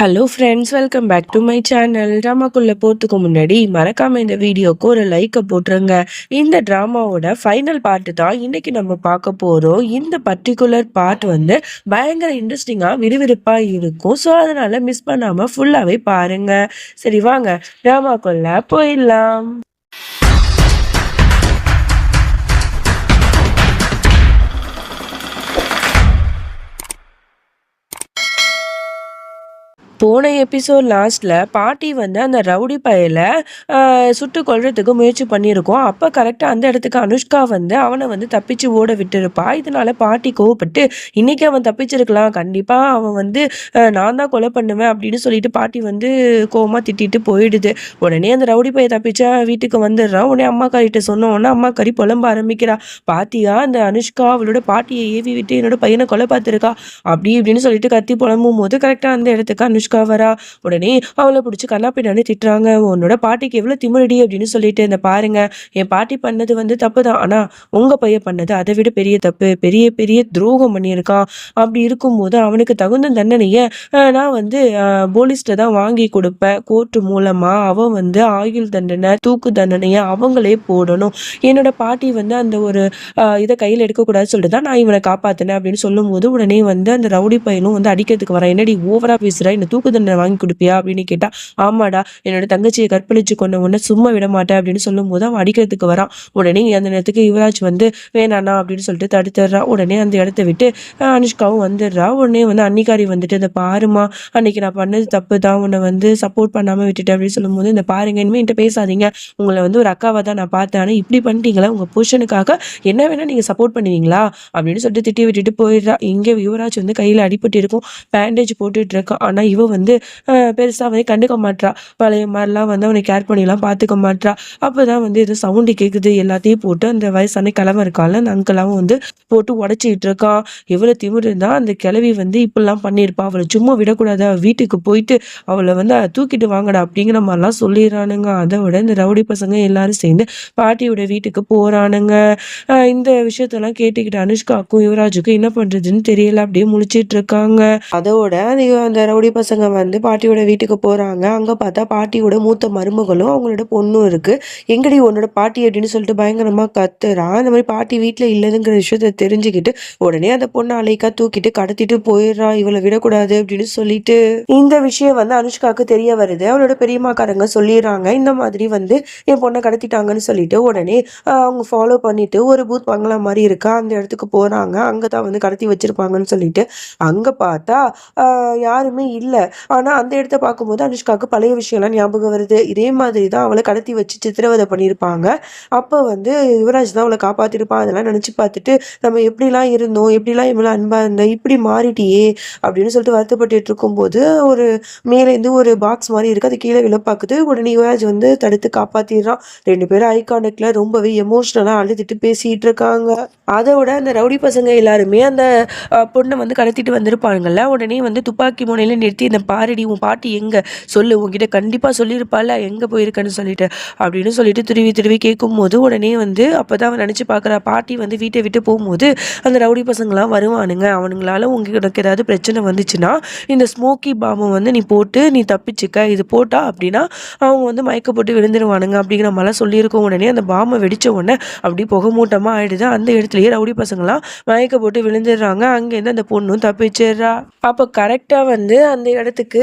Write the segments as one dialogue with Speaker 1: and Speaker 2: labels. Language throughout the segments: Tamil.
Speaker 1: Hello friends, welcome back to my channel. ட்ராமாக்குள்ளே போகிறதுக்கு முன்னாடி மறக்காமல் இந்த வீடியோக்கு ஒரு லைக்கை போட்டுருங்க. இந்த ட்ராமாவோட ஃபைனல் பார்ட்டு தான் இன்றைக்கி நம்ம பார்க்க போகிறோம். இந்த பர்டிகுலர் பார்ட் வந்து பயங்கர இன்ட்ரெஸ்டிங்காக விறுவிறுப்பாக இருக்கும். ஸோ அதனால் மிஸ் பண்ணாமல் ஃபுல்லாகவே பாருங்கள். சரி வாங்க ட்ராமாக்குள்ளே போயிடலாம். போன எபிசோட் லாஸ்ட்ல பாட்டி வந்து அந்த ரவுடி பயல சுட்டு கொல்றதுக்கு முயற்சி பண்ணியிருக்கோம். அப்போ கரெக்டாக அந்த இடத்துக்கு அனுஷ்கா வந்து அவனை வந்து தப்பிச்சு ஓட விட்டுருப்பா. இதனால பாட்டி கோவப்பட்டு இன்னைக்கு அவன் தப்பிச்சிருக்கலாம், கண்டிப்பாக அவன் வந்து நான் தான் கொலை பண்ணுவேன் அப்படின்னு சொல்லிட்டு பாட்டி வந்து கோவமாக திட்டிட்டு போயிடுது. உடனே அந்த ரவுடி பைய தப்பிச்சா வீட்டுக்கு வந்துடுறான். உடனே அம்மா காரிட்ட சொன்ன உடனே அம்மா கறி புலம்ப ஆரம்பிக்கிறா. பாத்தியா அந்த அனுஷ்கா அவளோட பாட்டியை ஏவி விட்டு என்னோட பையனை கொலை பார்த்துருக்கா அப்படி இப்படின்னு சொல்லிட்டு கத்தி புலம்பும் போது கரெக்டாக அந்த இடத்துக்கு அனுஷ்கா வரா. உடனே அவளை பிடிச்சி கண்ணா பின்னாடி திட்டுறாங்க. உன்னோட பாட்டிக்கு எவ்வளவு திமிரடி அப்படின்னு சொல்லிட்டு இந்த பாருங்க, என் பாட்டி பண்ணது வந்து தப்பு தான், ஆனா உங்க பையன் பண்ணது அதை விட பெரிய தப்பு, பெரிய பெரிய துரோகம் பண்ணியிருக்கான். அப்படி இருக்கும்போது அவனுக்கு தகுந்த தண்டனையை நான் வந்து போலீஸ்ட தான் வாங்கி கொடுப்பேன். கோர்ட்டு மூலமா அவன் வந்து ஆயுள் தண்டனை, தூக்கு தண்டனையை அவங்களே போடணும். என்னோட பாட்டி வந்து அந்த ஒரு இதை கையில் எடுக்கக்கூடாதுன்னு சொல்லிட்டு தான் நான் இவனை காப்பாத்தினேன் அப்படின்னு சொல்லும் போது உடனே வந்து அந்த ரவுடி பையனும் வந்து அடிக்கிறதுக்கு வரான். என்னடி ஓவரா பேசுற, இந்த தூக்கு தண்டனை வாங்கி கொடுப்பியா அப்படின்னு கேட்டா, ஆமாடா என்னோட தங்கச்சியை கற்பழிச்சு கொண்ட உடனே சும்மா விட மாட்டேன் அப்படின்னு சொல்லும் போது அவன் அடிக்கிறதுக்கு வரான். உடனே அந்த நேரத்துக்கு யுவராஜ் வந்து வேணாண்ணா அப்படின்னு சொல்லிட்டு தடுத்துடுறான். உடனே அந்த இடத்த விட்டு அனுஷ்காவும் வந்துடுறா. உடனே வந்து அன்னிக்காரி வந்துட்டு இந்த பாருமா, அன்னைக்கு நான் பண்ணது தப்பு தான், உன்னை வந்து சப்போர்ட் பண்ணாம விட்டுட்டேன் அப்படின்னு சொல்லும் போது இந்த பாருங்க, இனிமே என்கிட்ட பேசாதீங்க, உங்களை வந்து ஒரு அக்காவை தான் நான் பார்த்தேன், ஆனால் இப்படி பண்ணிட்டீங்களா, உங்க புருஷனுக்காக என்ன வேணா நீங்க சப்போர்ட் பண்ணுவீங்களா அப்படின்னு சொல்லிட்டு திட்டி விட்டுட்டு போயிடுறா. இங்கே யுவராஜ் வந்து கையில அடிபட்டு இருக்கும், பேண்டேஜ் போட்டுட்டு இருக்கான். ஆனா இவ வந்து பெருசாக வந்து கண்டுக்க மாட்றா. பழைய மாதிரிலாம் வந்து அவனை கேர் பண்ணிலாம் பார்த்துக்க மாட்றா. அப்போ தான் வந்து ஏதோ சவுண்டு கேட்குது. எல்லாத்தையும் போட்டு அந்த வயசான கிழமை இருக்கால அந்த அங்கெல்லாம் வந்து போட்டு உடச்சிக்கிட்டு இருக்கான். எவ்வளோ திமிரு இருந்தால் அந்த கிழவி வந்து இப்படிலாம் பண்ணியிருப்பா, அவளை சும்மா விடக்கூடாது, வீட்டுக்கு போயிட்டு அவளை வந்து தூக்கிட்டு வாங்கடா அப்படிங்கிற மாதிரிலாம் சொல்லிடுறானுங்க. அதை விட இந்த ரவுடி பசங்க எல்லாரும் சேர்ந்து பாட்டியோட வீட்டுக்கு போகிறானுங்க. இந்த விஷயத்தெல்லாம் கேட்டுக்கிட்டு அனுஷ்காக்கும் யுவராஜுக்கும் என்ன பண்ணுறதுன்னு தெரியல, அப்படியே முழிச்சிட்டு இருக்காங்க. அதோட அந்த ரவுடி பசங்க வந்து பாட்டியோட வீட்டுக்கு போகிறாங்க. அங்கே பார்த்தா பாட்டியோட மூத்த மருமகளும் அவங்களோட பொண்ணும் இருக்குது. எங்கடி உன்னோட பாட்டி அப்படின்னு சொல்லிட்டு பயங்கரமாக கத்துறான். அந்த மாதிரி பாட்டி வீட்டில் இல்லைங்கிற விஷயத்த தெரிஞ்சுக்கிட்டு உடனே அந்த பொண்ணை அலைக்கா தூக்கிட்டு கடத்திட்டு போயிடுறா, இவளை விடக்கூடாது அப்படின்னு சொல்லிட்டு. இந்த விஷயம் வந்து அனுஷ்காவுக்கு தெரிய வருது. அவளோட பெரியம்மாக்காரங்க சொல்லிடுறாங்க, இந்த மாதிரி வந்து என் பொண்ணை கடத்திட்டாங்கன்னு சொல்லிட்டு. உடனே அவங்க ஃபாலோ பண்ணிட்டு ஒரு பூத் பங்களா மாதிரி இருக்கா, அந்த இடத்துக்கு போகிறாங்க. அங்கே தான் வந்து கடத்தி வச்சிருப்பாங்கன்னு சொல்லிட்டு அங்கே பார்த்தா யாருமே இல்லை. ஆனால் அந்த இடத்த பார்க்கும்போது அனுஷ்காவுக்கு பழைய விஷயம்லாம் ஞாபகம் வருது. இதே மாதிரி தான் அவளை கடத்தி வச்சு சித்திரவதை பண்ணியிருப்பாங்க. அப்போ வந்து யுவராஜ் தான் அவளை காப்பாற்றிருப்பான். அதெல்லாம் நினச்சி பார்த்துட்டு நம்ம எப்படிலாம் இருந்தோம், எப்படிலாம் இவ்வளோ அன்பாக இருந்தோம், இப்படி மாறிட்டியே அப்படின்னு சொல்லிட்டு வருத்தப்பட்டு இருக்கும்போது ஒரு மேலேருந்து ஒரு பாக்ஸ் மாதிரி இருக்குது, அது கீழே விழ பார்க்குது. உடனே யுவராஜ் வந்து தடுத்து காப்பாற்றிடுறான். ரெண்டு பேரும் ஐ கான்டெக்ட்ல ரொம்பவே எமோஷ்னலாக அழுதுட்டு பேசிகிட்டு இருக்காங்க. அதோட அந்த ரவுடி பசங்க எல்லாருமே அந்த பொண்ணை வந்து கடத்திட்டு வந்திருப்பாங்கல்ல, உடனே வந்து துப்பாக்கி முனையில் நிறுத்தி இந்த பாரடி உன் பாட்டி எங்கே சொல்லு, உங்ககிட்ட கண்டிப்பாக சொல்லியிருப்பாள் எங்கே போயிருக்கன்னு சொல்லிட்டு அப்படின்னு சொல்லிட்டு திருவி திருவி கேட்கும்போது உடனே வந்து அப்போ தான் அவன் நினச்சி பார்க்குறா, பாட்டி வந்து வீட்டை விட்டு போகும்போது அந்த ரவுடி பசங்களாம் வருவானுங்க, அவனுங்களால உங்களுக்கு ஏதாவது பிரச்சனை வந்துச்சுன்னா இந்த ஸ்மோக்கி பாம்பை வந்து நீ போட்டு நீ தப்பிச்சுக்க, இது போட்டா அப்படின்னா அவங்க வந்து மயக்க போட்டு விழுந்துருவானுங்க அப்படிங்கிற மாதிரிலாம் சொல்லியிருக்கோம். உடனே அந்த பாம்பை வெடித்த உடனே அப்படி புகமூட்டமாக ஆயிடுது. அந்த இடத்துலயே ரவுடி பசங்களாம் மயக்க போட்டு விழுந்துடுறாங்க. அங்கேருந்து அந்த பொண்ணும் தப்பிச்சிடுறா. அப்போ கரெக்டாக வந்து அந்த இடத்துக்கு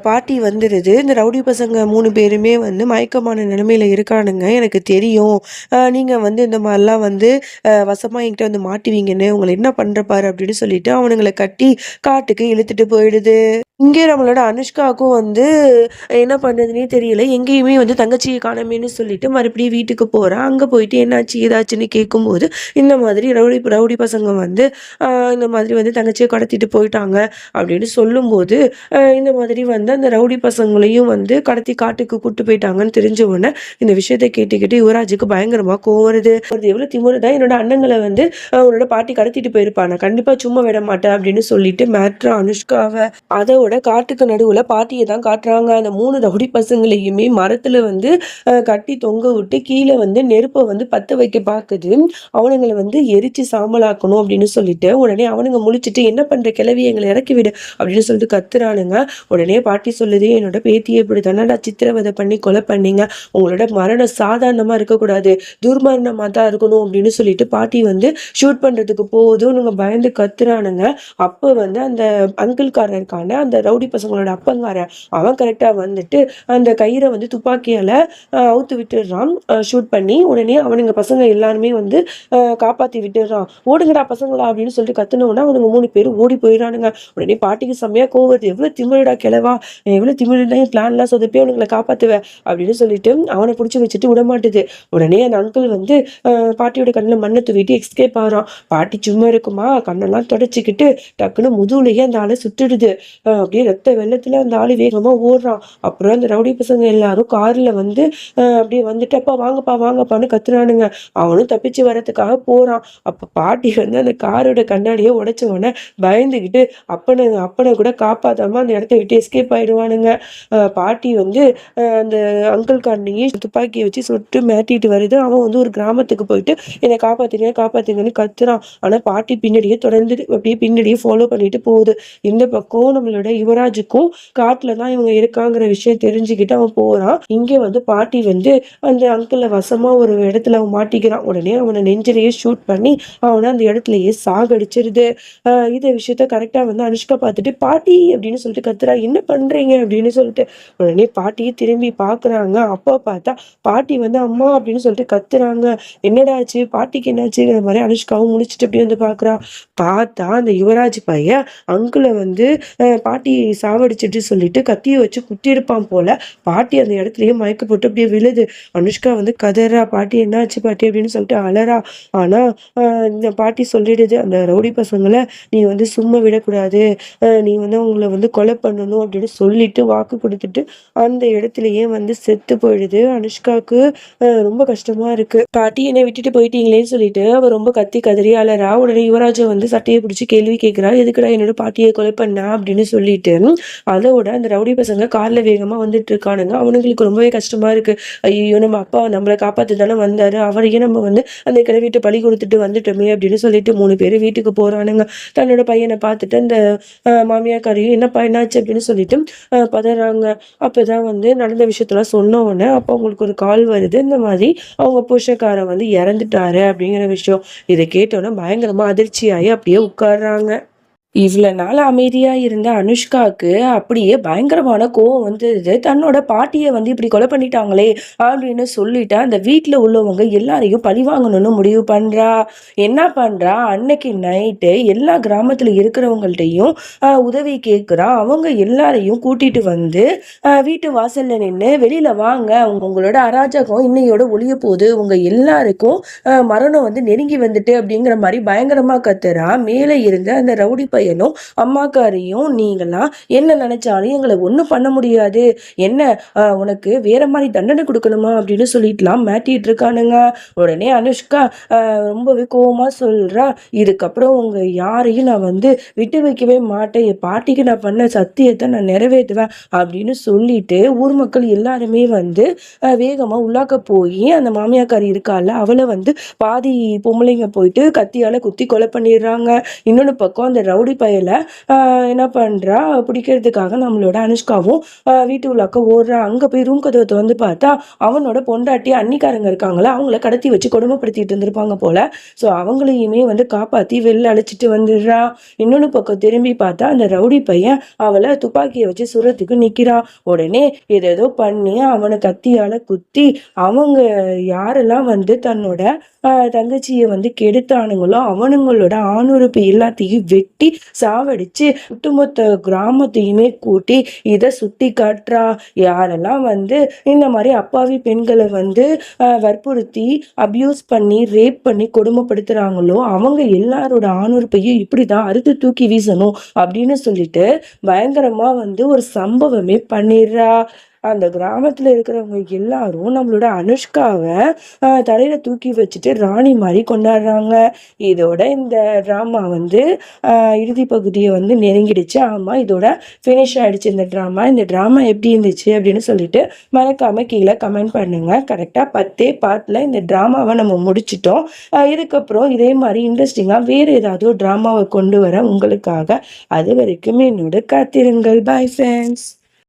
Speaker 1: பாட்டி வந்துடுது. இந்த ரவுடி பசங்க 3 பேருமே வந்து மயக்கமான நிலைமையில் இருக்கானுங்க, எனக்கு தெரியும், நீங்கள் வந்து இந்த மாதிரிலாம் வந்து வசமாக என்கிட்ட வந்து மாட்டுவீங்கன்னு, உங்களை என்ன பண்ணுற பாரு அப்படின்னு சொல்லிட்டு அவனுங்களை கட்டி காட்டுக்கு இழுத்துட்டு போயிடுது. இங்கே நம்மளோட அனுஷ்காவுக்கும் வந்து என்ன பண்ணுறதுனே தெரியல. எங்கேயுமே வந்து தங்கச்சியை காணமேன்னு சொல்லிட்டு மறுபடியும் வீட்டுக்கு போகிறேன். அங்கே போயிட்டு என்னாச்சு ஏதாச்சுன்னு கேட்கும்போது இந்த மாதிரி ரவுடி ரவுடி பசங்க வந்து இந்த மாதிரி வந்து தங்கச்சியை கடத்திட்டு போயிட்டாங்க அப்படின்னு சொல்லும்போது இந்த மாதிரி வந்து அந்த ரவுடி பசங்களையும் வந்து கடத்தி காட்டுக்கு கூட்டு போயிட்டாங்கன்னு தெரிஞ்ச உடனே இந்த விஷயத்தை கேட்டுக்கிட்டு யுவராஜுக்கு பயங்கரமாக கோவம் வருது. எவ்வளோ திமுறதான் என்னோட அண்ணங்களை வந்து உன்னோட பாட்டி கடத்திட்டு போயிருப்பாங்க, கண்டிப்பாக சும்மா விட மாட்டேன் அப்படின்னு சொல்லிட்டு மேட்ரா அனுஷ்காவை. அதை அதோட காட்டுக்கு நடுவுல பாட்டிய தான் காட்டுறாங்க. அந்த 3 ரவுடி பசங்களையுமே மரத்துல வந்து கட்டி தொங்க விட்டு கீழ வந்து நெருப்ப வந்து பத்த வைக்க பாக்குது. அவனுங்கள வந்து எரிச்சு சாம்பலாக்கணும் அப்படின்னு சொல்லிட்டு, உடனே அவனுங்க முழிச்சுட்டு, "என்ன பண்ற கிழவி எங்கள இறக்கி விடு" அப்படின்னு சொல்லிட்டு கத்துறானுங்க. உடனே பாட்டி சொல்லுது, "என்னோட பேத்திய இப்படி தானடா சித்திரவதை பண்ணி கொலை பண்ணீங்க. உங்களோட மரணம் சாதாரணமா இருக்கக்கூடாது. துர்மரணமா தான் இருக்கணும்" அப்படின்னு சொல்லிட்டு பாட்டி வந்து ஷூட் பண்றதுக்கு போதும் பயந்து கத்துறானுங்க. அப்ப வந்து அந்த அங்கிள்காரன் இருக்கான, அந்த ரவுடி பசங்களோட அப்பங்காரன், அவன் கரெக்ட்டா வந்துட்டு அந்த கயிற வந்து துப்பாக்கியால அவுத்து விட்டுடுறான். ஷூட் பண்ணி. உடனே அவனுங்க பசங்க எல்லாருமே வந்து காப்பாத்தி விட்டுடுறான். "ஓடுங்கடா பசங்களா" அப்படின்னு சொல்லிட்டு கத்துனோனே அவனுங்க 3 பேரும் ஓடி போயிடுறானுங்க. உடனே பாட்டிக்கு செம்மையா கோவம் வருது. "எவ்வளவு திமிருடா கிழவா! எவ்வளவு திமிருடா என் பிளான்லாம் சொதப்பி அவனுங்கள காப்பாத்துவ" அப்படின்னு சொல்லிட்டு அவன புடிச்சு வச்சுட்டு விடமாட்டுது. உடனே அந்த அங்கிள் வந்து பாட்டியோட கண்ணுல மண்ண தூவிட்டு எஸ்கேப் ஆகுறான். பாட்டி சும்மா இருக்குமா, கண்ணெல்லாம் தொடச்சுக்கிட்டு டக்குன்னு முதுகுலயே அந்த ஆள சுட்டுடுது. அப்படியே ரத்த வெள்ளத்துல அந்த ஆளு வேகமா ஓடுறான். அப்புறம் அந்த ரவுடி பசங்க எல்லாரும் கார்ல வந்து அப்படியே வந்துட்டு, "அப்பா வாங்கப்பா வாங்கப்பான்னு" கத்துறானுங்க. அவனும் தப்பிச்சு வரதுக்காக போறான். அப்ப பாட்டி வந்து அந்த காரோட கண்ணாடிய உடைச்ச உடனே பயந்துகிட்டு அப்பனை அப்பனை கூட காப்பாத்தாம அந்த இடத்த விட்டு எஸ்கேப் ஆயிடுவானுங்க. பாட்டி வந்து அந்த அங்கிள் காரனையே துப்பாக்கியை வச்சு சுட்டு மிரட்டிட்டு வருது. அவன் வந்து ஒரு கிராமத்துக்கு போயிட்டு, "என்னை காப்பாத்துங்க காப்பாத்துங்கன்னு" கத்துறான். ஆனா பாட்டி பின்னாடியே தொடர்ந்து அப்படியே பின்னாடியே ஃபாலோ பண்ணிட்டு போகுது. இந்த பக்கம் நம்மளோட யுவராஜுக்கும் காட்டுல தான் இவங்க இருக்காங்கிற விஷயம் தெரிஞ்சுக்கிட்டு அவன் போறான். இங்க வந்து பாட்டி வந்து அந்த அங்கிள வசமா ஒரு இடத்துல அவன் மாட்டிக்கிறான். உடனே அவனை நெஞ்சிலேயே ஷூட் பண்ணி அவனை அந்த இடத்துலயே சாகடிச்சிருது. இத விஷயத்த கரெக்டா வந்து அனுஷ்கா பார்த்துட்டு, "பாட்டி" அப்படின்னு சொல்லிட்டு கத்துறா. "என்ன பண்றீங்க?" அப்படின்னு சொல்லிட்டு. உடனே பாட்டி திரும்பி பாக்குறாங்க. அப்பா பார்த்தா பாட்டி வந்து "அம்மா" அப்படின்னு சொல்லிட்டு கத்துறாங்க. "என்னடா ஆச்சு? பாட்டிக்கு என்னாச்சுங்கிற" மாதிரி அனுஷ்காவும் முழிச்சிட்டு அப்படியே வந்து பாக்குறா. பார்த்தா அந்த யுவராஜ் பையன் அங்கிள வந்து பாட்டி சாவடிச்சிட்டு சொல்லிட்டு கத்திய வச்சு குத்திருப்பான் போல. பாட்டி அந்த இடத்துலயே மயக்க போட்டு அப்படியே விழுது. அனுஷ்கா வந்து கதறா, "பாட்டி என்னாச்சு பாட்டி" அப்படின்னு சொல்லிட்டு அலறா. ஆனா இந்த பாட்டி சொல்லிடுது, "அந்த ரவுடி பசங்கள நீ வந்து சும்மா விடக்கூடாது. நீ வந்து அவங்கள வந்து கொலை பண்ணணும்" அப்படின்னு சொல்லிட்டு வாக்கு கொடுத்துட்டு அந்த இடத்துலயே வந்து செத்து போயிடுது. அனுஷ்காவுக்கு ரொம்ப கஷ்டமா இருக்கு. பாட்டி என்னை விட்டுட்டு போயிட்டீங்களேன்னு சொல்லிட்டு அவ ரொம்ப கத்தி கதறி அலறா. உடனே யுவராஜ வந்து சட்டையை பிடிச்சி கேள்வி கேட்கிறா, "எதுக்குடா என்னோட பாட்டியை கொலை பண்ணா?" அப்படின்னு சொல்லிட்டு. அதோட அந்த ரவுடி பசங்க கார்ல வேகமா வந்துட்டு இருக்கானுங்க. அவனுங்களுக்கு ரொம்பவே கஷ்டமா இருக்கு. ஐயோ, நம்ம அப்பா நம்மளை காப்பாத்து தானே வந்தாரு, அவரையே நம்ம வந்து அந்த கிழவிட்டு பழி கொடுத்துட்டு வந்துட்டோமே அப்படின்னு சொல்லிட்டு 3 பேரு வீட்டுக்கு போறானுங்க. தன்னோட பையனை பார்த்துட்டு அந்த மாமியாக்காரையும், "என்னப்பா என்னாச்சு?" அப்படின்னு சொல்லிட்டு பதறாங்க. அப்பதான் வந்து நடந்த விஷயத்தெல்லாம் சொன்ன உடனே அப்போ அவங்களுக்கு ஒரு கால் வருது. இந்த மாதிரி அவங்க புருஷன்காரன் வந்து இறந்துட்டாரு அப்படிங்கிற விஷயம். இதை கேட்டோன்னே பயங்கரமா அதிர்ச்சியாயி அப்படியே உட்கார்றாங்க. இவ்வளவு நாள் அமைதியா இருந்த அனுஷ்காவுக்கு அப்படியே பயங்கரமான கோவம் வந்தது. தன்னோட பாட்டிய வந்து இப்படி கொலை பண்ணிட்டாங்களே அப்படின்னு சொல்லிட்டு அந்த வீட்டுல உள்ளவங்க எல்லாரையும் பழிவாங்கணும்னு முடிவு பண்றா. என்ன பண்றா, அன்னைக்கு நைட்டு எல்லா கிராமத்துல இருக்கிறவங்கள்ட்டையும் உதவி கேட்கிறா. அவங்க எல்லாரையும் கூட்டிட்டு வந்து வீட்டு வாசல்ல நின்று, "வெளியில வாங்க, உங்களோட அராஜகம் இன்னையோட ஒழிய போகுது, உங்க எல்லாருக்கும் மரணம் வந்து நெருங்கி வந்துட்டு" அப்படிங்கிற மாதிரி பயங்கரமா கத்துறா. மேலே இருந்த அந்த ரவுடி பையனும் அம்மாக்காரையும், "நீங்களாம் என்ன நினைச்சாலும் எங்களை ஒண்ணும் பண்ண முடியாது, என்ன உனக்கு வேற மாதிரி தண்டனை கொடுக்கணுமா" அப்படின்னு சொல்லிட்டுலாம் மாட்டிட்டு இருக்கானுங்க. உடனே அனுஷ்கா ரொம்பவே கோவமா சொல்றா, "இதுக்கப்புறம் உங்க யாரையும் நான் வந்து விட்டு வைக்கவே மாட்டேன், என் பாட்டிக்கு நான் பண்ண சத்தியத்தை நான் நிறைவேற்றுவேன்" அப்படின்னு சொல்லிட்டு ஊர் மக்கள் எல்லாருமே வந்து வேகமா உள்ளாக்க போய் அந்த மாமியாக்காரி இருக்கால அவளை வந்து பாதி பொம்பளைங்க போயிட்டு கத்தியால குத்தி கொலை பண்ணிடுறாங்க. இன்னொன்னு பக்கம் அந்த ரவுடி பயல என்ன பண்றா, பிடிக்கிறதுக்காக நம்மளோட அனுஷ்காவும் வீட்டு உள்ளாக்க ஓடுறா. அங்க போய் ரூம் கதவை திறந்து பார்த்தா அவனோட பொண்டாட்டி அன்னிக்காரங்க இருக்காங்களா, அவங்கள கடத்தி வச்சு கொடுமைப்படுத்திட்டு இருந்திருப்பாங்க போல. ஸோ அவங்களையுமே வந்து காப்பாத்தி வெளில அழைச்சிட்டு வந்துடுறா. இன்னொன்னு பக்கம் திரும்பி பார்த்தா அந்த ரவுடி பையன் அவளை துப்பாக்கியை வச்சு சுரத்துக்கு நிக்கிறான். உடனே ஏதேதோ பண்ணி அவனை கத்தியால குத்தி அவங்க யாரெல்லாம் வந்து தன்னோட தங்கச்சியை வந்து கெடுத்தானுங்களோ அவனுங்களோட ஆணுறுப்பு எல்லாத்தையும் வெட்டி சாவடிச்சு ஒட்டுமொத்த கிராமத்தையுமே கூட்டி இதை சுட்டி காட்டுறா. யாரெல்லாம் வந்து இந்த மாதிரி அப்பாவி பெண்களை வந்து வற்புறுத்தி அபியூஸ் பண்ணி ரேப் பண்ணி கொடுமைப்படுத்துறாங்களோ அவங்க எல்லாரோட ஆணுறுப்பையும் இப்படிதான் அறுத்து தூக்கி வீசணும் அப்படின்னு சொல்லிட்டு பயங்கரமா வந்து ஒரு சம்பவமே பண்ணிடுறா. அந்த கிராமத்துல இருக்கிறவங்க எல்லாரும் நம்மளோட அனுஷ்காவை தலையில தூக்கி வச்சுட்டு ராணி மாதிரி கொண்டாடுறாங்க. இதோட இந்த ட்ராமா வந்து இறுதி பகுதியை வந்து நெருங்கிடுச்சு. ஆமா, இதோட ஃபினிஷ் ஆயிடுச்சு இந்த ட்ராமா. இந்த ட்ராமா எப்படி இருந்துச்சு அப்படின்னு சொல்லிட்டு மறக்காம கீழே கமெண்ட் பண்ணுங்க. கரெக்டாக 10 பார்ட்டில் இந்த ட்ராமாவை நம்ம முடிச்சிட்டோம். இதுக்கப்புறம் இதே மாதிரி இன்ட்ரெஸ்டிங்காக வேறு ஏதாவது ஒரு ட்ராமாவை கொண்டு வர உங்களுக்காக. அது வரைக்கும் என்னோட காத்திருங்கள். Bye friends.